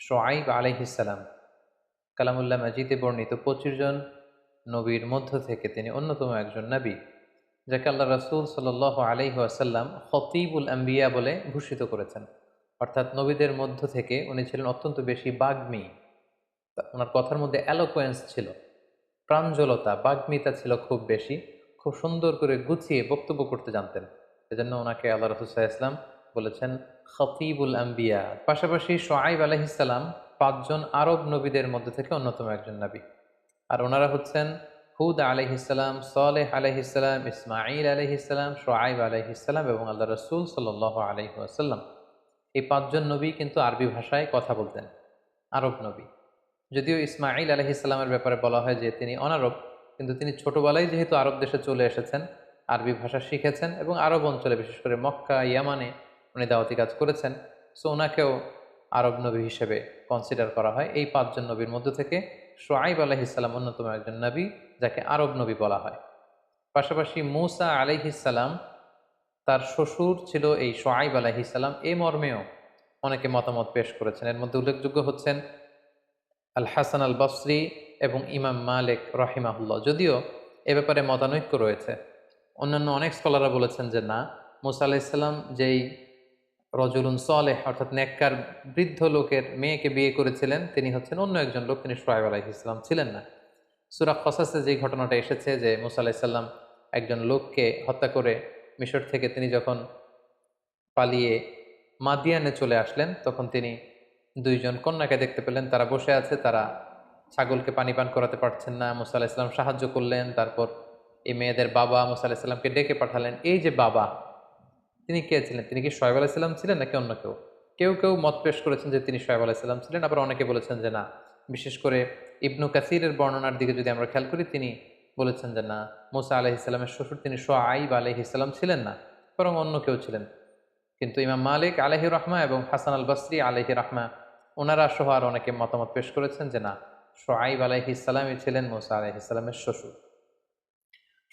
শুআয়ব আলাইহিস সালাম কালামুল্লাহ মাজিদে বর্ণিত 25 জন নবীর মধ্য থেকে তিনি অন্যতম একজন নবী, যাকে আল্লাহ রাসূল সাল্লাল্লাহু আলাইহি ওয়াসাল্লাম খতীবুল আম্বিয়া বলে ভূষিত করেছেন। অর্থাৎ নবীদের মধ্য থেকে উনি ছিলেন অত্যন্ত বেশি বাগ্মী। ওনার কথার মধ্যে এলোকোয়েন্স ছিল, প্রাঞ্জলতা, বাগ্মিতা ছিল খুব বেশি। খুব সুন্দর করে গুছিয়ে বক্তব্য করতে জানতেন। এজন্য ওনাকে আল্লাহ রাসূল সাল্লাল্লাহু আলাইহি ওয়াসাল্লাম বলেছেন খতীবুল আম্বিয়া। পাশাপাশি শুআয়ব আলাইহিস সালাম 5 জন আরব নবীদের মধ্যে থেকে অন্যতম একজন নবী। আর ওনারা হচ্ছেন হুদ আলাইহিস সালাম, সালেহ আলাইহিস সালাম, ইসমাঈল আলাইহিস সালাম, শুআয়ব আলাইহিস সালাম এবং আল্লাহ রাসূল সাল্লাল্লাহু আলাইহি ওয়াসাল্লাম। এই 5 জন নবী কিন্তু আরবি ভাষায় কথা বলতেন, আরব নবী। যদিও ইসমাঈল আলাইহিস সালামের ব্যাপারে বলা হয় যে তিনি অনারব, কিন্তু তিনি ছোটবেলায় যেহেতু আরব দেশে চলে এসেছেন, আরবি ভাষা শিখেছেন এবং আরব অঞ্চলে বিশেষ করে মক্কা, ইয়ামানে উনি দাওয়াতি কাজ করেছেন। সো ওনাকেও আরব নবী হিসেবে কনসিডার করা হয়। এই 5 জন নবীর মধ্য থেকে শুআয়ব আলাইহিস সালাম অন্যতম একজন নবী, যাকে আরব নবী বলা হয়। পাশাপাশি মূসা আলাইহিস সালাম, তার শ্বশুর ছিল এই শুআয়ব আলাইহিস সালাম, এ মর্মেও অনেকে মতামত পেশ করেছেন। এর মধ্যে উল্লেখযোগ্য হচ্ছেন আল হাসান আল বসরি এবং ইমাম মালিক রাহিমাহুল্লাহ। যদিও এ ব্যাপারে মতানৈক্য রয়েছে। অন্যান্য অনেক স্কলাররা বলেছেন যে না, মূসা আলাইহিসসালাম যেই রজুলুন সলেহ অর্থাৎ নেককার বৃদ্ধ লোকের মেয়েকে বিয়ে করেছিলেন, তিনি হচ্ছেন অন্য একজন লোক, তিনি শুআয়ব আলাইহিসসালাম ছিলেন না। সূরা কসাসে যে ঘটনাটা এসেছে যে মূসা আলাইহিসসালাম একজন লোককে হত্যা করে মিশর থেকে তিনি যখন পালিয়ে মাদিয়ানে চলে আসলেন, তখন তিনি 2 জন কন্যাকে দেখতে পেলেন, তারা বসে আছে, তারা ছাগলকে পানি পান করাতে পারছেন না। মূসা আলাইহিস সালাম সাহায্য করলেন। তারপর এই মেয়েদের বাবা মূসা আলাইহিস সালামকে ডেকে পাঠালেন। এই যে বাবা, তিনি কে ছিলেন? তিনি কি শুআয়ব আলাইহিস সালাম ছিলেন নাকি অন্য কেউ? কেউ কেউ মত পেশ করেছেন যে তিনি শুআয়ব আলাইহিস সালাম ছিলেন, আবার অনেকে বলেছেন যে না। বিশেষ করে ইবনু কাসিরের বর্ণনার দিকে যদি আমরা খেয়াল করি, তিনি বলেছেন যে না, মূসা আলাইহিস সালামের শ্বশুর তিনি শুআয়ব আলাইহিস সালাম ছিলেন না, বরং অন্য কেউ ছিলেন। কিন্তু ইমাম মালিক আলাইহি রাহমা এবং হাসান আল বসরি আলাইহি রাহমা, ওনারা সহ আর অনেকে মতামত পেশ করেছেন যে না, শুআয়ব আলাইহিস সালামই ছিলেন মূসা আলাইহিস সালামের শ্বশুর।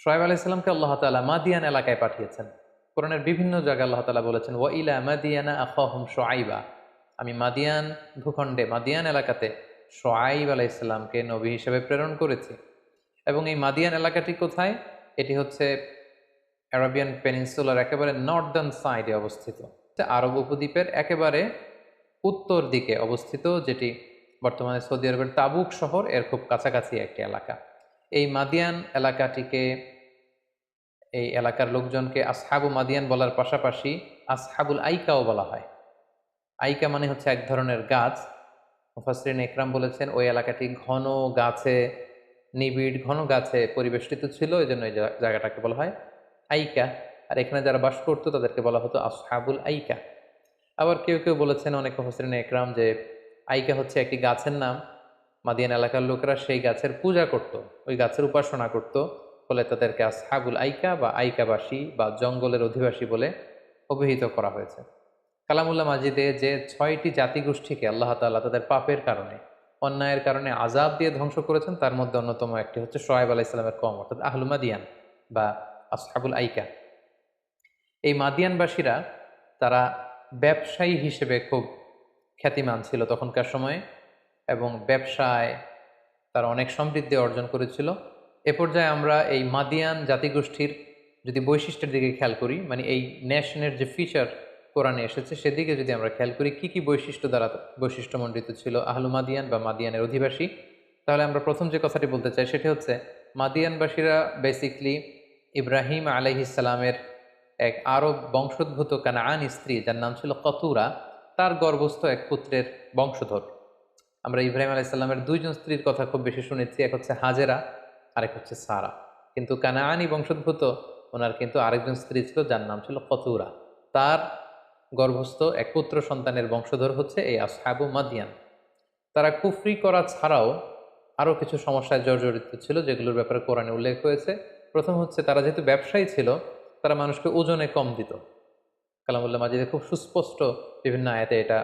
শুআয়ব আলাইহিস সালামকে আল্লাহ তাআলা মাদিয়ান এলাকায় পাঠিয়েছেন। কোরআনের বিভিন্ন জায়গায় আল্লাহ তাআলা বলেছেন ওয়া ইলা মাদিয়ানা আখাহুম শুআয়বা, আমি মাদিয়ান ভূখণ্ডে, মাদিয়ান এলাকাতে শুআয়ব আলাইহিস সালামকে নবী হিসেবে প্রেরণ করেছি। এবং এই মাদিয়ান এলাকাটি কোথায়? এটি হচ্ছে আরাবিয়ান পেনিনসুলার একেবারে নর্দার্ন সাইডে অবস্থিত, আরব উপদ্বীপের একেবারে উত্তর দিকে অবস্থিত, যেটি বর্তমানে সৌদি আরবের তাবুক শহর এর খুব কাছাকাছি একটি এলাকা। এই মাদিয়ান এলাকাটিকে, এই এলাকার লোকজনকে আসহাবু মাদিয়ান বলার পাশাপাশি আসহাবুল আইকাও বলা হয়। আইকা মানে হচ্ছে এক ধরনের গাছ। মুফাসসিরিন ইকরাম বলেছেন ওই এলাকাটি ঘন গাছে, নিবিড় ঘন গাছে পরিবেষ্টিত ছিল, এই জন্য এই জায়গাটাকে বলা হয় আইকা। আর এখানে যারা বাস করতো তাদেরকে বলা হতো আসহাবুল আইকা। আবার কেউ কেউ বলেছেন, অনেক মুফাসসিরিন ইকরাম, যে আইকা হচ্ছে একটি গাছের নাম। মাদিয়ান এলাকার লোকেরা সেই গাছের পূজা করত, ওই গাছের উপাসনা করত, ফলে তাদেরকে আসহাবুল আইকা বা আইকাবাসী বা জঙ্গলের অধিবাসী বলে অভিহিত করা হয়েছে। কালামুল্লাহ মাজিদে যে 6টি জাতিগোষ্ঠীকে আল্লাহ তাআলা তাদের পাপের কারণে, অন্যায়ের কারণে আযাব দিয়ে ধ্বংস করেছেন, তার মধ্যে অন্যতম একটি হচ্ছে শুআয়ব আলাইহিস সালামের কওম, অর্থাৎ আহলু মাদিয়ান বা আসহাবুল আইকা। এই মাদিয়ানবাসীরা, তারা ব্যবসায়ী হিসেবে খুব খ্যাতিমান ছিল তখনকার সময়ে, এবং ব্যবসায় তারা অনেক সমৃদ্ধি অর্জন করেছিল। এ পর্যায়ে আমরা এই মাদিয়ান জাতিগোষ্ঠীর যদি বৈশিষ্ট্যের দিকে খেয়াল করি, মানে এই নেশনের যে ফিচার কোরআনে এসেছে সেদিকে যদি আমরা খেয়াল করি, কি কি বৈশিষ্ট্য দ্বারা বৈশিষ্ট্যমণ্ডিত ছিল আহলু মাদিয়ান বা মাদিয়ানের অধিবাসী, তাহলে আমরা প্রথম যে কথাটি বলতে চাই সেটি হচ্ছে মাদিয়ানবাসীরা বেসিকলি ইব্রাহিম আলাইহিস সালামের এক আরব বংশোদ্ভূত কানাআনী স্ত্রী, যার নাম ছিল কতুরা, তার গর্ভস্থ এক পুত্রের বংশধর। আমরা ইব্রাহিম আলাইহিস সালামের 2 জন স্ত্রীর কথা খুব বেশি শুনেছি, এক হচ্ছে হাজেরা, আরেক হচ্ছে সারা। কিন্তু কানাআনী বংশোদ্ভূত ওনার কিন্তু আরেকজন স্ত্রী ছিল, যার নাম ছিল কতুরা। তার গর্ভস্থ এক পুত্র সন্তানের বংশধর হচ্ছে এই আসহাবু মাদিয়ান। তারা কুফরি করা ছাড়াও আরও কিছু সমস্যায় জর্জরিত ছিল, যেগুলোর ব্যাপারে কোরআনে উল্লেখ হয়েছে। প্রথম হচ্ছে, তারা যেহেতু ব্যবসায়ী ছিল, তারা মানুষকে ওজনে কম দিত। কালামুল্লাহ মাজিদে খুব সুস্পষ্ট বিভিন্ন আয়াতে এটা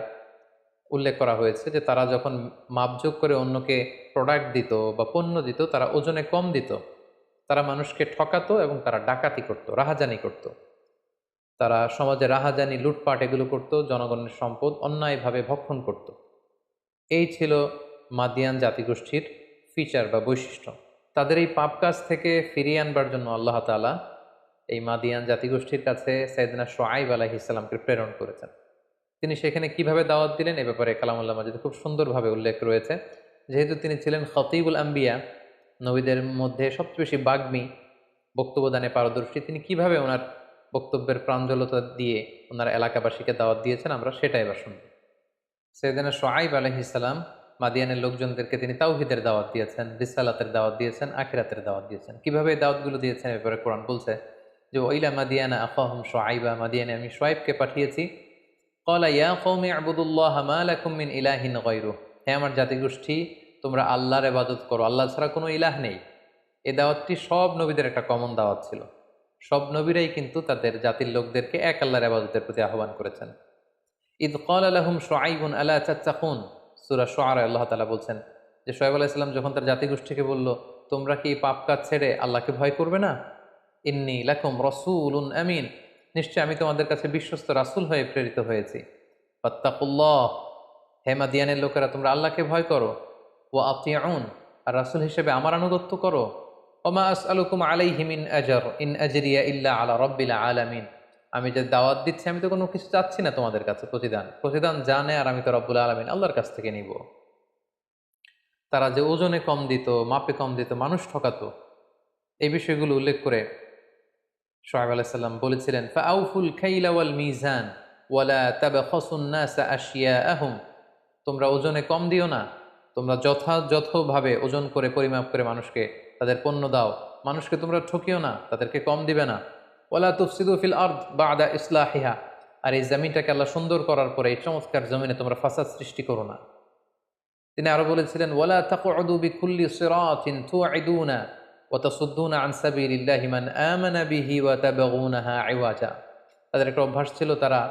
উল্লেখ করা হয়েছে যে তারা যখন মাপযোগ করে অন্যকে প্রোডাক্ট দিত বা পণ্য দিত, তারা ওজনে কম দিত। তারা মানুষকে ঠকাতো এবং তারা ডাকাতি করত, রাহাজানি করত। তারা সমাজে রাহাজানি, লুটপাট এগুলো করত, জনগণের সম্পদ অন্যায়ভাবে ভক্ষণ করত। এই ছিল মাদিয়ান জাতিগোষ্ঠীর ফিচার বা বৈশিষ্ট্য। তাদের এই পাপ কাজ থেকে ফিরিয়ে আনবার জন্য আল্লাহ তাআলা এই মাদিয়ান জাতিগোষ্ঠীর কাছে সাইয়েদনা শুআয়ব আলাইহিস সালামকে প্রেরণ করেছেন। তিনি সেখানে কিভাবে দাওয়াত দিলেন এ ব্যাপারে কালামুল্লাহ মাজিদে খুব সুন্দরভাবে উল্লেখ রয়েছে। যেহেতু তিনি ছিলেন খতিবুল আম্বিয়া, নবীদের মধ্যে সবচেয়ে বেশি বাগ্মী, বক্তব্যদানে পারদর্শী, তিনি কিভাবে ওনার বক্তব্যের প্রাঞ্জলতা দিয়ে ওনার এলাকাবাসীকে দাওয়াত দিয়েছেন আমরা সেটাই এবার শুনব। সাইয়েদনা শুআয়ব আলাইহিস সালাম মাদিয়ানের লোকজনদেরকে তিনি তাওহীদের দাওয়াত দিয়েছেন, রিসালাতের দাওয়াত দিয়েছেন, আখিরাতের দাওয়াত দিয়েছেন। কিভাবে এই দাওয়াতগুলো দিয়েছেন এ ব্যাপারে কোরআন বলছে যে ওয়াইলা মাদিয়ানা আখাহুম শুআয়বা, মাদিয়ানে আমি শুআয়বকে পাঠিয়েছি। ক্বালা ইয়া কওমি ইবুদুল্লাহ মা লাকুম মিন ইলাহিন গায়রুহ, হে আমার জাতিগোষ্ঠী তোমরা আল্লাহর ইবাদত করো, আল্লাহ ছাড়া কোনো ইলাহ নেই। এই দাওয়াতটি সব নবীদের একটা কমন দাওয়াত ছিল। সব নবীরাই কিন্তু তাদের জাতির লোকদেরকে এক আল্লাহর ইবাদতের প্রতি আহ্বান করেছেন। ইদ ক্বালা লাহুম শুআয়বুন আলা তাত্তাকুন, সূরা শুআরা আল্লাহ তাআলা বলছেন যে শুআয়ব আলাইহিস সালাম যখন তার জাতিগোষ্ঠীকে বলল তোমরা কি পাপ কাজ ছেড়ে আল্লাহকে ভয় করবে না? ইন্নী লাকুম রাসূলুন আমিন, নিশ্চয় আমি তোমাদের কাছে বিশ্বস্ত রাসূল হয়ে প্রেরিত হয়েছি। ফাত্তাকুল্লাহ, হে মাদিয়ানের লোকেরা তোমরা আল্লাহকে ভয় করো। ওয়া আতিউন, আর রাসূল হিসেবে আমার আনুগত্য করো। ওমা আসআলুকুম আলাইহি মিন আজর ইন আজরিয়া ইল্লা আলা রাব্বিল আলামিন, আমি যে দাওয়াত দিচ্ছি আমি তো কোনো কিছু চাচ্ছি না তোমাদের কাছে প্রতিদান জানে, আর আমি তো রব্বুল আলামিন আল্লাহর কাছ থেকে নিব। তারা যে ওজনে কম দিত, মাপে কম দিত, মানুষ ঠকাতো, এই বিষয়গুলো উল্লেখ করে শুআয়ব আলাইহিস সালাম বলেছিলেন ফাআউফুল কাইলা ওয়াল মিজান ওয়ালা তাবখাসুন নাসা আশিয়াআহুম, তোমরা ওজনে কম দিও না, তোমরা যথাযথভাবে ওজন করে পরিমাপ করে মানুষকে তাদের পণ্য দাও, মানুষকে তোমরা ঠকিও না, তাদেরকে কম দিবে না। ওয়ালা তুফসিদু ফিল আরদ বা'দা ইসলাহিহা, আর এই জমিনটাকে আল্লাহ সুন্দর করার পরে এই চমৎকার জমিনে তোমরা ফাসাদ সৃষ্টি করো না। তিনি আরো বলেছিলেন ওয়ালা তাকউদু বিকুল্লি সিরাতিন তু'ইদুনা ওয়া তাসুদ্দুনা আন সাবিলিল্লাহি মান আমানা বিহি ওয়া তাবগুনাহা ইওয়াজা, তাদের একটা অভ্যাস ছিল, তারা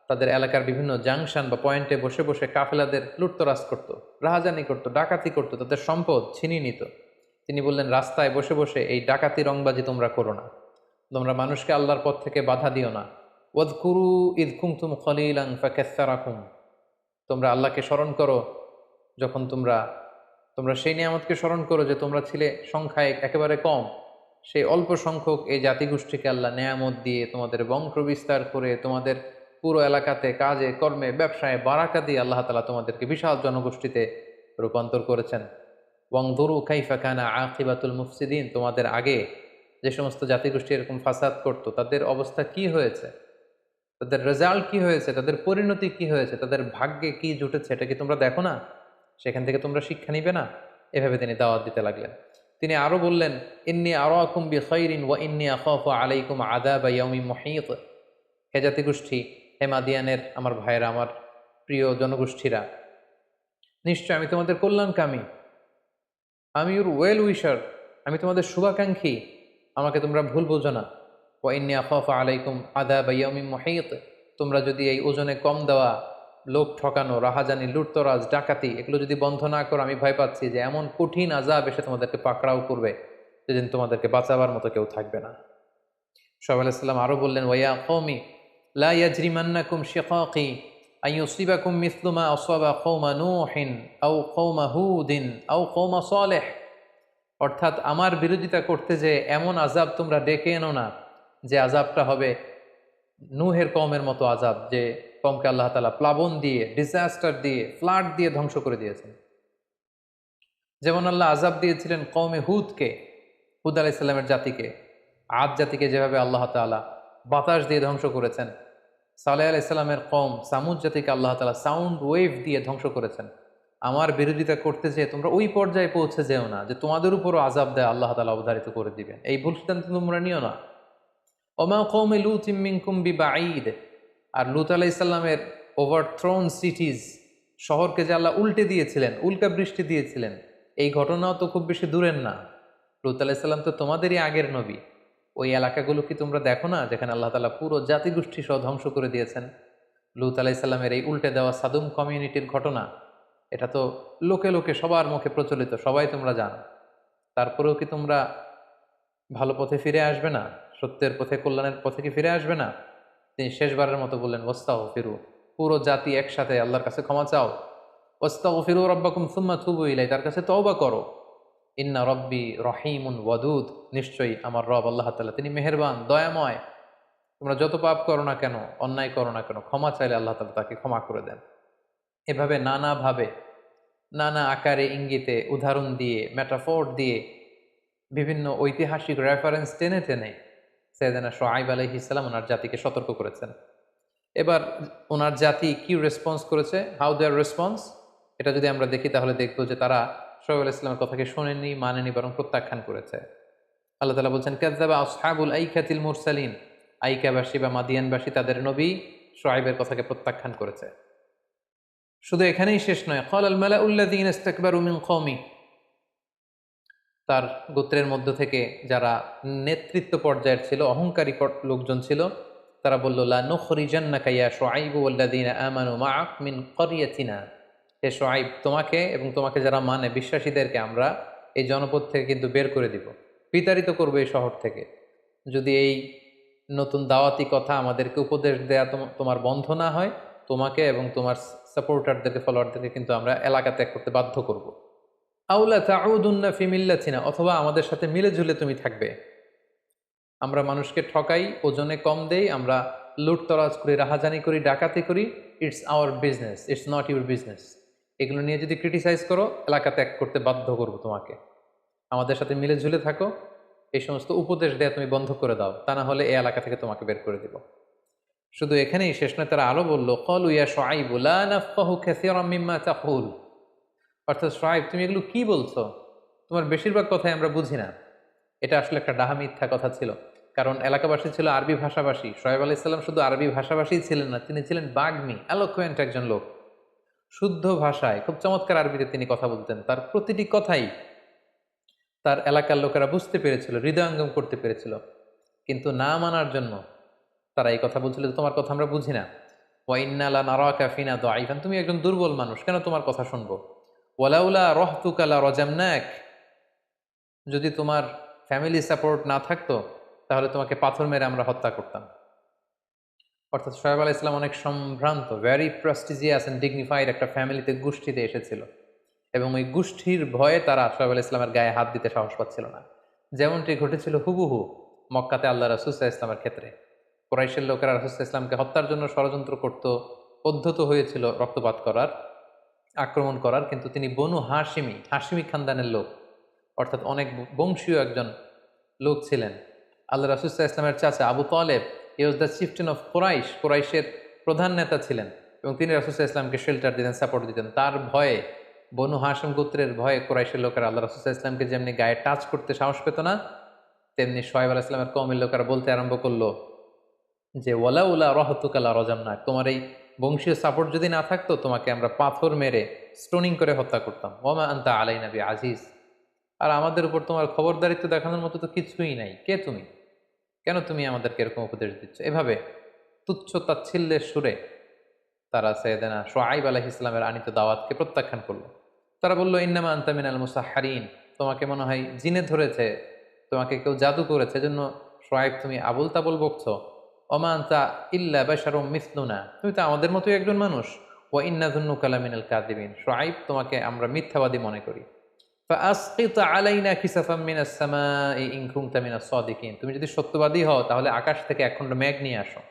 তাদের এলাকার বিভিন্ন জাংশন বা পয়েন্টে বসে বসে কাফেলাদের লুটতরাজ করত, রাহাজানি করত, ডাকাতি করত, তাদের সম্পদ ছিনিয়ে নিত। তিনি বললেন রাস্তায় বসে বসে এই ডাকাতি রংবাজি তোমরা করো না, তোমরা মানুষকে আল্লাহর পথ থেকে বাধা দিও না। ওয়াযকুরু ইয কুনতুম কলিলান ফাকাসসারাকুম, তোমরা আল্লাহকে স্মরণ করো যখন তোমরা সেই নিয়ামতকে স্মরণ করো যে তোমরা ছিলে সংখ্যায় একেবারে কম, সেই অল্প সংখ্যক এই জাতিগোষ্ঠীকে আল্লাহ নিয়ামত দিয়ে তোমাদের বংশ বিস্তার করে তোমাদের পুরো এলাকাতে কাজে কর্মে ব্যবসায় বারাকা দিয়ে আল্লাহ তাআলা তোমাদেরকে বিশাল জনগোষ্ঠীতে রূপান্তর করেছেন। ওয়ানজুরু কাইফা কানা আকিবাতুল মুফসিদিন, তোমাদের আগে যে সমস্ত জাতিগোষ্ঠী এরকম ফাসাদ করত তাদের অবস্থা কি হয়েছে, তাদের রেজাল্ট কি হয়েছে, তাদের পরিণতি কি হয়েছে, তাদের ভাগ্যে কি জুটেছে, এটা কি তোমরা দেখো না? সেখান থেকে তোমরা শিক্ষা নিবে না? এভাবে তিনি দাওয়াত দিতে লাগলেন। তিনি আরো বললেন ইন্নী আরাকুম বিখাইরিন ওয়া ইন্নী আখাফু আলাইকুম আযাবা ইয়াউমিন মুহীত, হে জাতিগোষ্ঠী, হে মাদিয়ানের আমার ভাইয়েরা, আমার প্রিয় জনগোষ্ঠীরা, নিশ্চয় আমি তোমাদের কল্যাণকামী, আমি ইউর ওয়েল উইশার, আমি তোমাদের শুভাকাঙ্ক্ষী, আমাকে তোমরা ভুল বোঝো না। ওয়া ইন্নী আখাফু আলাইকুম আযাবা ইয়াউমিন মুহীত, তোমরা যদি এই ওজনে কম দেওয়া, লোক ঠকানো, রাহাজানি, লুটতরাজ, ডাকাতি এগুলো যদি বন্ধ না করো, আমি ভয় পাচ্ছি যে এমন কঠিন আযাব এসে তোমাদেরকে পাকড়াও করবে যেদিন তোমাদেরকে বাঁচাবার মতো কেউ থাকবে না। শুআয়ব আলাইহিস সালাম আরো বললেন ওয়া ইয়া কওমি লা ইয়াজরিমান্নাকুম শিকাকি আন ইউসিবাকুম মিসলু মা আসাবা কওমা নূহিন আও কওমা হুদিন আও কওমা সালেহ, অর্থাৎ আমার বিরোধিতা করতে যে এমন আযাব তোমরা ডেকে এনো না যে আযাবটা হবে নূহের কওমের মতো আযাব, যে কওমকে আল্লাহ তাআলা প্লাবন দিয়ে, ডিজাস্টার দিয়ে, ফ্লাড দিয়ে ধ্বংস করে দিয়েছেন। যেমন আল্লাহ আযাব দিয়েছিলেন কওমে হুদকে, হুদ আলাইহিস সালামের জাতিকে, আদ জাতিকে যেভাবে আল্লাহ তাআলা বাতাস দিয়ে ধ্বংস করেছেন, সালেহ আলাইহিস সালামের কওম সামুদ জাতিকে আল্লাহ তাআলা সাউন্ড ওয়েভ দিয়ে ধ্বংস করেছেন। আমার বিরোধিতা করতে যেয়ে তোমরা ওই পর্যায়ে পৌঁছে যেও না যে তোমাদের উপরও আযাব দেয় আল্লাহ তাআলা অবধারিত করে দিবেন, এই ভুল সিদ্ধান্ত তোমরা নিও না। ওমা কওমে লূতিম মিনকুম বিবাঈদ, আর লূত আলাইহিস সালামের ওভারথ্রোন সিটিজ, শহরকে যে আল্লাহ উল্টে দিয়েছিলেন, উল্কা বৃষ্টি দিয়েছিলেন, এই ঘটনাও তো খুব বেশি দূরের না। লূত আলাইহিস সালাম তো তোমাদেরই আগের নবী। ওই এলাকাগুলো কি তোমরা দেখো না যেখানে আল্লাহ তাআলা পুরো জাতিগোষ্ঠী সহ ধ্বংস করে দিয়েছেন? লূত আলাইহিস সালামের এই উল্টে দেওয়া সাদুম কমিউনিটির ঘটনা, এটা তো লোকে লোকে সবার মুখে প্রচলিত, সবাই তোমরা জানো। তারপরেও কি তোমরা ভালো পথে ফিরে আসবে না? সত্যের পথে, কল্যাণের পথে কি ফিরে আসবে না? তিনি শেষবারের মতো বললেন ওয়াস্তাগফিরু, পুরো জাতি একসাথে আল্লাহর কাছে ক্ষমা চাও। ওয়াস্তাগফিরু রাব্বাকুম সুম্মা তুবু ইলাইহি, তার কাছে তওবা করো। ইন্না রব্বি রহিমুন ওয়াদুদ, নিশ্চয়ই আমার রব আল্লাহ তাআলা তিনি মেহেরবান দয়াময়। তোমরা যত পাপ করো না কেন, অন্যায় করো না কেন, ক্ষমা চাইলে আল্লাহ তাআলা তাকে ক্ষমা করে দেন। এভাবে নানাভাবে, নানা আকারে, ইঙ্গিতে, উদাহরণ দিয়ে, মেটাফোর দিয়ে, বিভিন্ন ঐতিহাসিক রেফারেন্স টেনে টেনে সাইয়েদনা শুআয়ব আলাইহিস সালাম ওনার জাতিকে সতর্ক করেছেন। এবার ওনার জাতি কি রেসপন্স করেছে, হাউ দেয়ার রেসপন্স, এটা যদি আমরা দেখি তাহলে দেখব যে তারা শুআয়ব আলাইহিস সালামের কথাকে শোনেনি, মানেনি, বরং প্রত্যাখ্যান করেছে। আল্লাহ তাআলা বলছেন কাযযাবা আসহাবুল আইকাতিল মুরসালিন, আইকাবাসী বা মাদিয়ানবাসী তাদের নবী শুআয়বের কথাকে প্রত্যাখ্যান করেছে। শুধু এখানেই শেষ নয়, ক্বালাল মালাউল্লাযীনা ইসতাকবারু মিন কওমি, তার গোত্রের মধ্য থেকে যারা নেতৃত্ব পর্যায়ের ছিল, অহংকারী লোকজন ছিল, তারা বলল লা নুখরিজান্নাকা ইয়া শুআইবু ওয়াল্লাযীনা আমানু মাআক মিন ক্বরিয়াতিনা, হে শুআইব, তোমাকে এবং তোমাকে যারা মানে বিশ্বাসীদেরকে আমরা এই জনপদ থেকে কিন্তু বের করে দিব, বিতাড়িত করবে এই শহর থেকে। যদি এই নতুন দাওয়াতি কথা আমাদেরকে উপদেশ দেয়া তোমার বন্ধ না হয়, তোমাকে এবং তোমার সাপোর্টারদেরকে, ফলোয়ারদেরকে কিন্তু আমরা এলাকা ত্যাগ করতে বাধ্য করব। আউলা তাউদুন্না ফি মিল্লাতিনা, অথবা আমাদের সাথে মিলে ঝুলে তুমি থাকবে। আমরা মানুষকে ঠকাই, ওজনে কম দেই, আমরা লুটতরাজ করি, রাহাজানি করি, ডাকাতি করি। It's hour business, it's not your business. এগুলো নিয়ে যদি ক্রিটিসাইজ করো, এলাকা ত্যাগ করতে বাধ্য করবো তোমাকে। আমাদের সাথে মিলে ঝুলে থাকো, এই সমস্ত উপদেশ দেয়া তুমি বন্ধ করে দাও, তা না হলে এই এলাকা থেকে তোমাকে বের করে দিব। শুধু এখানেই শেষ নয়, তারা আরো বলল ক্বালু ইয়া শুআইবু লা নাফকাহু কাসীরাম মিম্মা তাকুল, অর্থাৎ শুআইব তুমি এগুলো কি বলছো, তোমার বেশিরভাগ কথাই আমরা বুঝি না। এটা আসলে একটা ডাহা মিথ্যা কথা ছিল, কারণ এলাকাবাসী ছিল আরবি ভাষাভাষী। শুআয়ব আলাইহিস সালাম শুধু আরবি ভাষাভাষী ছিলেন না, তিনি ছিলেন বাগ্মী, এলোকুয়েন্ট একজন লোক। শুদ্ধ ভাষায় খুব চমৎকার আরবিতে তিনি কথা বলতেন। তার প্রতিটি কথাই তার এলাকার লোকেরা বুঝতে পেরেছিল, হৃদয়ঙ্গম করতে পেরেছিল। কিন্তু না মানার জন্য তারা এই কথা বলছিল, তোমার কথা আমরা বুঝি না। ওয়া ইন্না লানারাকা ফিনা দাঈফান, তুমি একজন দুর্বল মানুষ, কেন তোমার কথা শুনবো। ওয়ালাউলা রাহতুকা লারাজামনাক, যদি তোমার ফ্যামিলি সাপোর্ট না থাকতো তাহলে তোমাকে পাথর মেরে আমরা হত্যা করতাম। অর্থাৎ শুআয়ব আলাইহিস সালাম অনেক সম্ভ্রান্ত, ভেরি প্রেস্টিজিয়াস এন্ড ডিগনিফাইড একটা ফ্যামিলিতে, গোষ্ঠীতে এসেছিল, এবং ওই গোষ্ঠীর ভয়ে তারা শুআয়ব আলাইহিস সালামের গায়ে হাত দিতে সাহস পাচ্ছিল না। যেমনটি ঘটেছিল হুবহু মক্কাতে আল্লাহ রাসূল সাল্লাল্লাহু আলাইহি ওয়াসাল্লামের ক্ষেত্রে। কুরাইশের লোকেরা রাসূল সাল্লাল্লাহু আলাইহি ওয়াসাল্লামকে হত্যার জন্য ষড়যন্ত্র করত, উদ্ধত হয়েছিল রক্তপাত করার, আক্রমণ করার, কিন্তু তিনি বনু হাশিমি, হাশিমি খানদানের লোক, অর্থাৎ অনেক বংশীয় একজন লোক ছিলেন। আল্লাহ রাসূল সাল্লাল্লাহু আলাইহি ওয়াসাল্লামের চাচা আবু তালেব, হি was the chieftain of Quraish, কুরাইশের প্রধান নেতা ছিলেন, এবং তিনি রাসূল সাল্লাল্লাহু আলাইহি ওয়াসাল্লামকে শেল্টার দিতেন, সাপোর্ট দিতেন। তার ভয়ে, বনু হাশিম গোত্রের ভয়ে কুরাইশের লোকেরা আল্লাহ রাসূল সাল্লাল্লাহু আলাইহি ওয়াসাল্লামকে যেমনি গায়ে টাচ করতে সাহস পেত না, তেমনি শুআয়ব আলাইহিস সালামের কওমের লোকেরা বলতে আরম্ভ করলো যে ওয়ালাউলা রাহতুকা লারাজামনাক, তোমার এই বংশীয় সাপোর্ট যদি না থাকতো তোমাকে আমরা পাথর মেরে স্টোনিং করে হত্যা করতাম। ওয়ামা আনতা আলাইনা বিআজিজ, আর আমাদের উপর তোমার খবরদারিত্ব দেখানোর মতো তো কিছুই নাই, কে তুমি, কেন তুমি আমাদেরকে এরকম উপদেশ দিচ্ছ। এভাবে তুচ্ছ তাচ্ছিল্যের সুরে তারা সাইয়েদনা শুআয়ব আলাইহিস সালামের আনিত দাওয়াতকে প্রত্যাখ্যান করলো। তারা বলল ইন্নামা আনতা মিনাল মুসাহহারিন, তোমাকে মনে হয় জিনে ধরেছে, তোমাকে কেউ জাদু করেছে, এজন্য শুআয়ব তুমি আবুল তাবুল বকছো। ওমা আনতা ইল্লা বাশারুম মিসলুনা, তুমি তো আমাদের মতোই একজন মানুষ। ওয়া ইন্না যুন্নুকা লামিনাল কাযিবিন, শুআয়ব তোমাকে আমরা মিথ্যাবাদী মনে করি। ফাআসকিত আলাইনা কিসাফাম মিনাস সামাই ইন কুনতা মিনাস সাদিকিন, তুমি যদি সত্যবাদী হও তাহলে আকাশ থেকে এক খণ্ড মেঘ নিয়ে আসো,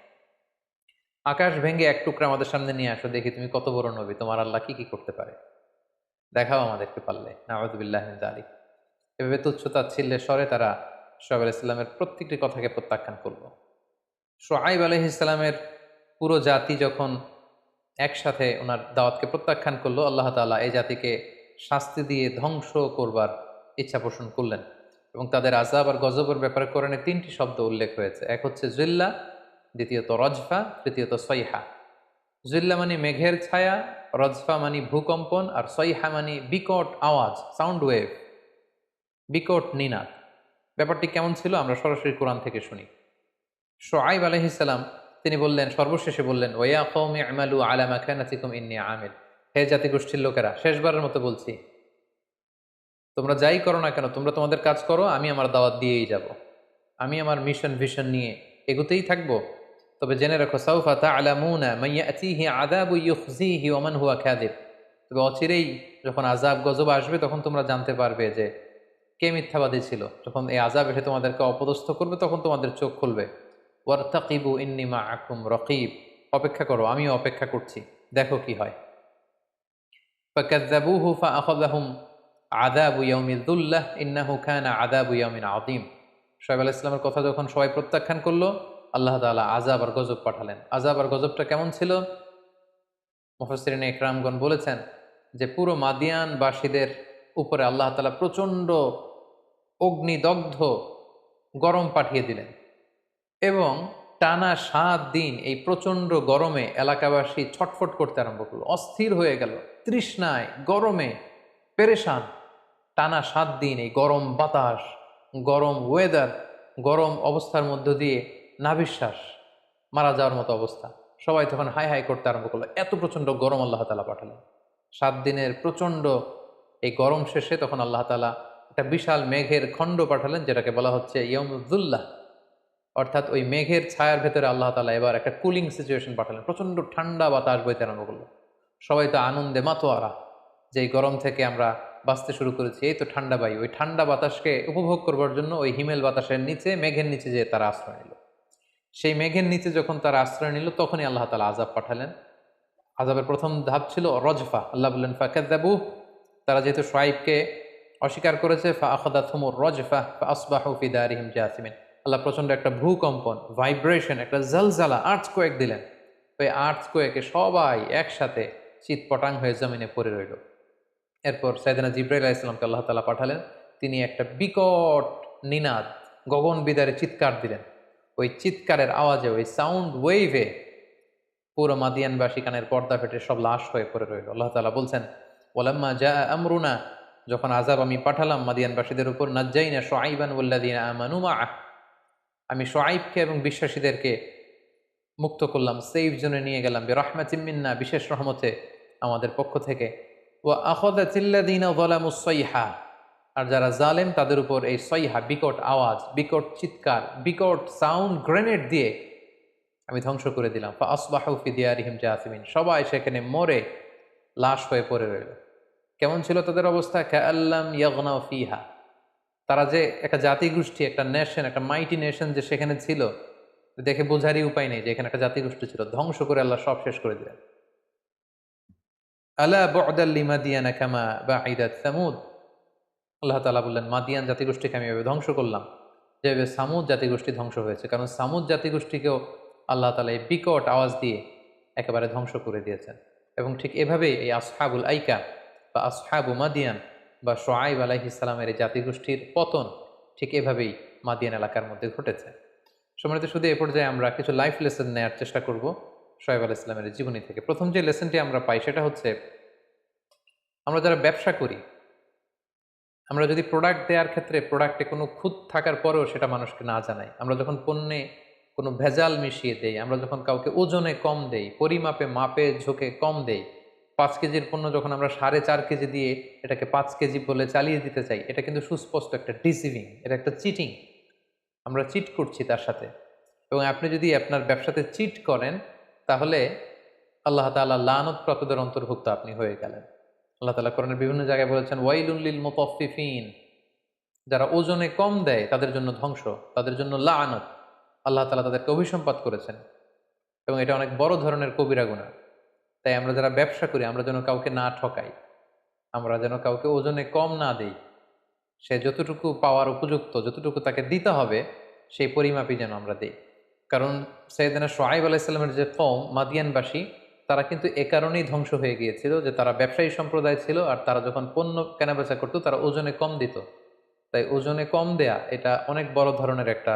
আকাশ ভেঙে এক টুকরা আমাদের সামনে নিয়ে আসো, দেখি তুমি কত বড় নবী, তোমার আল্লাহ কি কি করতে পারে, দেখাও আমাদেরকে পারলে। নাউযুবিল্লাহি মিন যালিক। এভাবে তুচ্ছ তাচ্ছিল্যের স্বরে তারা শুআয়ব আলাইহিস সালামের প্রত্যেকটি কথাকে প্রত্যাখ্যান করলো। শুআয়ব আলাইহিস সালামের পুরো জাতি যখন একসাথে ওনার দাওয়াতকে প্রত্যাখ্যান করলো, আল্লাহ তাআলা এই জাতিকে শাস্তি দিয়ে ধ্বংস করবার ইচ্ছা পোষণ করলেন, এবং তাদের আযাব আর গজবের ব্যাপারে কোরআনে 3টি শব্দ উল্লেখ হয়েছে। এক হচ্ছে জিল্লা, দ্বিতীয়ত রজফা, তৃতীয়ত সয়হা। জিল্লা মানে মেঘের ছায়া, রজফা মানে ভূকম্পন, আর সয়হা মানে বিকট আওয়াজ, সাউন্ড ওয়েভ, বিকট নিনাদ। ব্যাপারটি কেমন ছিল আমরা সরাসরি কোরআন থেকে শুনি। শুআয়ব আলাইহিস সালাম তিনি বললেন, সর্বশেষে বললেন ওয়া কওমি আমালু আলা মাকানাতিকুম ইন্নী আমিল, হে জাতিগোষ্ঠীর লোকেরা, শেষবারের মতো বলছি, তোমরা যাই করো না কেন, তোমরা তোমাদের কাজ করো, আমি আমার দাওয়াত দিয়েই যাব, আমি আমার মিশন ভিশন নিয়ে এগোতেই থাকবো। তবে জেনে রাখো সাউফা তা'লামুনা মান ইয়াতিহি আযাবু ইউখজিহি ওয়া মান হুয়া কাযিব, তবে অচিরেই যখন আযাব গজব আসবে তখন তোমরা জানতে পারবে যে কে মিথ্যাবাদী ছিল। যখন এই আযাব এসে তোমাদেরকে অপদস্থ করবে তখন তোমাদের চোখ খুলবে। ওয়ারতাকিবু ইন্নী মাআকুম রাকিব, অপেক্ষা করো, আমিও অপেক্ষা করছি, দেখো কি হয়। ফাকাযযাবুহু ফাআখাযাহুম আযাবু ইয়াউমিয যুল্লাহ ইন্নাহু কানা আযাবু ইয়াউমিন আযীম। শুআয়ব আলাইহিস সালামের কথা যখন সবাই প্রত্যাখ্যান করলো, আল্লাহ তাআলা আযাব আর গজব পাঠালেন। আযাব আর গজবটা কেমন ছিল? মুফাসসিরিনে ইকরামগণ বলেছেন যে পুরো মাদিয়ানবাসীদের উপরে আল্লাহ তাআলা প্রচণ্ড অগ্নিদগ্ধ গরম পাঠিয়ে দিলেন এবং টানা ৭ দিন এই প্রচণ্ড গরমে এলাকাবাসী ছটফট করতে আরম্ভ করলো, অস্থির হয়ে গেল, তৃষ্ণায় গরমে পেরেশান। টানা ৭ দিন এই গরম বাতাস, গরম ওয়েদার, গরম অবস্থার মধ্য দিয়ে নাভিশ্বাস, মারা যাওয়ার মতো অবস্থা। সবাই তখন হাই হাই করতে আরম্ভ করলো, এত প্রচণ্ড গরম আল্লাহ তাআলা পাঠালেন। ৭ দিনের প্রচণ্ড এই গরম শেষে তখন আল্লাহ তাআলা একটা বিশাল মেঘের খণ্ড পাঠালেন, যেটাকে বলা হচ্ছে ইয়াউমুয-যুল্লাহ। অর্থাৎ ওই মেঘের ছায়ার ভেতরে আল্লাহ তাআলা এবার একটা কুলিং সিচুয়েশন পাঠালেন, প্রচণ্ড ঠান্ডা বাতাস বইতে আরম্ভ করলো। সবাই তো আনন্দে মাতোয়ারা যে এই গরম থেকে আমরা বাঁচতে শুরু করেছি, এই তো ঠান্ডা বায়ু। ওই ঠান্ডা বাতাসকে উপভোগ করবার জন্য ওই হিমেল বাতাসের নিচে, মেঘের নিচে যে তারা আশ্রয় নিল। সেই মেঘের নিচে যখন তারা আশ্রয় নিল তখনই আল্লাহ তাআলা আযাব পাঠালেন। আযাবের প্রথম ধাপ ছিল রজফা। আল্লাহ বললেন ফাকাযযাবু, তারা যেহেতু শুআয়বকে অস্বীকার করেছে, ফাআখাযাতহুমুর রজফা ফাআসবাহু ফি দারিহিম জাসিমিন। আল্লাহ প্রচণ্ড একটা ভূকম্পন, ভাইব্রেশন, একটা জালজালা, আর্থকোয়েক দিলেন। ওই আর্থকোয়েকে সবাই একসাথে চিৎপটাং হয়ে জমিনে পড়ে রইল। এরপর সাইয়েদনা জিবরাইল আলাইহিস সালামকে আল্লাহ তাআলা পাঠালেন। তিনি একটা বিকট নিনাদ, গগন বিদারে চিৎকার দিলেন। ওই চিৎকারের আওয়াজে, ওই সাউন্ড ওয়েভে পুরো মাদিয়ানবাসী কানের পর্দা ফেটে সব লাশ হয়ে পড়ে রইল। আল্লাহ তাআলা বলছেন, ওয়ালাম্মা জাআ আমরুনা, যখন আযাব আমি পাঠালাম মাদিয়ানবাসীদের উপর, নাজ্জাইনা শুআইবান ওয়াল্লাযীনা আমানু মাআহ, আমি শুআইবকে এবং বিশ্বাসীদেরকে মুক্ত করলাম, সেফ জোনে নিয়ে গেলাম, বিরাহমাতিম মিন্না, বিশেষ রহমতে আমাদের পক্ষ থেকে। ওয়া আখাযাতিল্লাযীনা যালামুস সাইহা, আর যারা জালেম তাদের উপর এই সাইহা, বিকট আওয়াজ, বিকট চিৎকার, বিকট সাউন্ড গ্রেনেড দিয়ে আমি ধ্বংস করে দিলাম। ফাআসবাহু ফি দিয়ারিহিম জাসিমিন, সবাই সেখানে মরে লাশ হয়ে পড়ে রইল। কেমন ছিল তাদের অবস্থা? কাআল্লাম ইয়াগনাউ ফিহা, তারা যে একটা জাতিগোষ্ঠী, একটা নেশন, একটা মাইটি নেশন যে সেখানে ছিল, দেখে বোঝারই উপায় নেই যে এখানে একটা জাতিগোষ্ঠী ছিল। ধ্বংস করে আল্লাহ সব শেষ করে দিলেন। আলা বু'দাল লিমাদিয়ানা কামা বা'iদাত সামুদ, আল্লাহ তাআলা বললেন মাদিয়ান জাতিগোষ্ঠীকে আমি এভাবে ধ্বংস করলাম যেভাবে সামুদ জাতিগোষ্ঠী ধ্বংস হয়েছে। কারণ সামুদ জাতিগোষ্ঠীকেও আল্লাহ তাআলা এই বিকট আওয়াজ দিয়ে একেবারে ধ্বংস করে দিয়েছেন। এবং ঠিক এভাবেই এই আসহাবুল আইকা বা আসহাবু মাদিয়ান বা শুআয়ব আলাইহিস সালামের এই জাতিগোষ্ঠীর পতন ঠিক এভাবেই মাদিয়ান এলাকার মধ্যে ঘটেছে। সম্মানিত, শুধু এ পর্যায়ে আমরা কিছু লাইফ লেসন নেওয়ার চেষ্টা করব শুআয়ব আলাইহিস সালামের জীবনী থেকে। প্রথম যে লেসনটি আমরা পাই সেটা হচ্ছে, আমরা যারা ব্যবসা করি, আমরা যদি প্রোডাক্ট দেওয়ার ক্ষেত্রে প্রোডাক্টে কোনো খুঁত থাকার পরেও সেটা মানুষকে না জানাই, আমরা যখন পণ্যে কোনো ভেজাল মিশিয়ে দেই, আমরা যখন কাউকে ওজনে কম দেই, পরিমাপে মাপে ঝোঁকে কম দেই, ৫ কেজির পণ্য যখন আমরা ৪.৫ কেজি দিয়ে এটাকে ৫ কেজি বলে চালিয়ে দিতে চাই, এটা কিন্তু সুস্পষ্ট একটা ডিসিভিং, এটা একটা চিটিং। আমরা চিট করছি তার সাথে। এবং আপনি যদি আপনার ব্যবসাতে চিট করেন, তাহলে আল্লাহ তাআলা লানত-প্রাপ্তদের অন্তর্ভুক্ত আপনি হয়ে গেলেন। আল্লাহ তাআলা কোরআনের বিভিন্ন জায়গায় বলেছেন, ওয়াইলুন লিল মুতাফফিফিন, যারা ওজনে কম দেয় তাদের জন্য ধ্বংস, তাদের জন্য লানত। আল্লাহ তাআলা তাদেরকে অভিসম্পাত করেছেন এবং এটা অনেক বড় ধরনের কবিরা গুনাহ। তাই আমরা যারা ব্যবসা করি, আমরা যেন কাউকে না ঠকাই, আমরা যেন কাউকে ওজনে কম না দেই। সে যতটুকু পাওয়ার উপযুক্ত, যতটুকু তাকে দিতে হবে, সেই পরিমাপই যেন আমরা দিই। কারণ সাইয়েদনা শুআয়ব আলাইহিস সালামের যে কওম মাদিয়ানবাসী, তারা কিন্তু এ কারণেই ধ্বংস হয়ে গিয়েছিল যে তারা ব্যবসায়ী সম্প্রদায় ছিল, আর তারা যখন পণ্য কেনাবেচা করতো তারা ওজনে কম দিত। তাই ওজনে কম দেয়া এটা অনেক বড় ধরনের একটা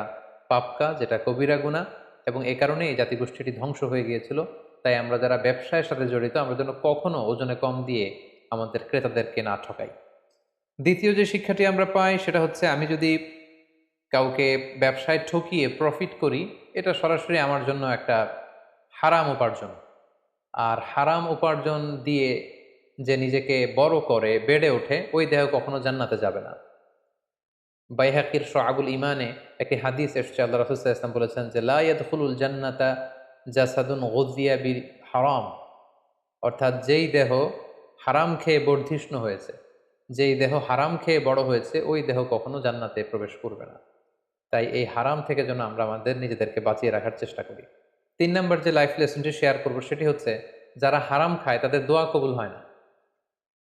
পাপ কাজ, যেটা কবিরা গুনাহ, এবং এ কারণেই এই জাতিগোষ্ঠীটি ধ্বংস হয়ে গিয়েছিল। তাই আমরা যারা ব্যবসায়ের সাথে জড়িত, আমরা যেন কখনো ওজনে কম দিয়ে আমাদের ক্রেতাদেরকে না ঠকাই। দ্বিতীয় যে শিক্ষাটি আমরা পাই সেটা হচ্ছে, আমি যদি কাউকে ব্যবসায় ঠকিয়ে প্রফিট করি, এটা সরাসরি আমার জন্য একটা হারাম উপার্জন। আর হারাম উপার্জন দিয়ে যে নিজেকে বড় করে বেড়ে ওঠে, ওই দেহ কখনো জান্নাতে যাবে না। বাইহাকির শুআবুল ঈমানে একটি হাদিস এসেছে, আল্লাহ রাসূল সাল্লাল্লাহু আলাইহি ওয়াসাল্লাম বলেছেন যে লা ইয়াদখুলুল জান্নাতা জাসাদুন গুযিয়া বিল হারাম, অর্থাৎ যেই দেহ হারাম খেয়ে বর্ধিষ্ণু হয়েছে, যেই দেহ হারাম খেয়ে বড় হয়েছে ওই দেহ কখনো জান্নাতে প্রবেশ করবে না। তাই এই হারাম থেকে যেন আমরা আমাদের নিজেদেরকে বাঁচিয়ে রাখার চেষ্টা করি। 3 নম্বর যে লাইফ লেসনটি শেয়ার করবো সেটি হচ্ছে, যারা হারাম খায় তাদের দোয়া কবুল হয় না।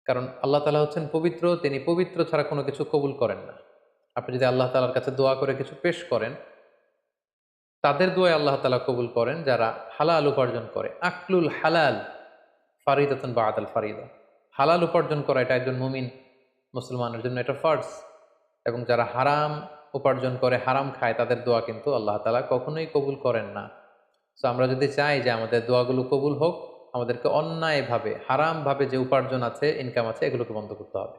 কারণ আল্লাহ তালা হচ্ছেন পবিত্র, তিনি পবিত্র ছাড়া কোনো কিছু কবুল করেন না। আপনি যদি আল্লাহ তালার কাছে দোয়া করে কিছু পেশ করেন, তাদের দোয়া আল্লাহ তালা কবুল করেন যারা হালাল উপার্জন করে। আকলুল হালাল ফারিদাতুন বাদাল ফারিদা, হালাল উপার্জন করা এটা একজন মুমিন মুসলমানের জন্য এটা ফার্জ। এবং যারা হারাম উপার্জন করে হারাম খায় তাদের দোয়া কিন্তু আল্লাহ তালা কখনোই কবুল করেন না। তো আমরা যদি চাই যে আমাদের দোয়াগুলো কবুল হোক, আমাদেরকে অন্যায়ভাবে হারামভাবে যে উপার্জন আছে, ইনকাম আছে, এগুলোকে বন্ধ করতে হবে।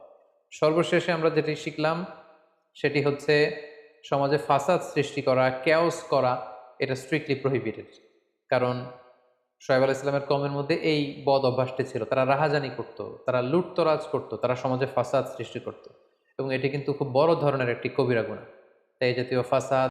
সর্বশেষে আমরা যেটি শিখলাম সেটি হচ্ছে, সমাজে ফাসাদ সৃষ্টি করা, ক্যাওস করা, এটা স্ট্রিক্টলি প্রহিবিটেড। কারণ শোয়েব আলাইহিস সালামের কওমের মধ্যে এই বদ অভ্যাসটি ছিল, তারা রাহাজানি করত, তারা লুটতরাজ করত, তারা সমাজে ফাসাদ সৃষ্টি করত, এবং এটি কিন্তু খুব বড় ধরনের একটি কবিরা গুনাহ। তাই এই জাতীয় ফাসাদ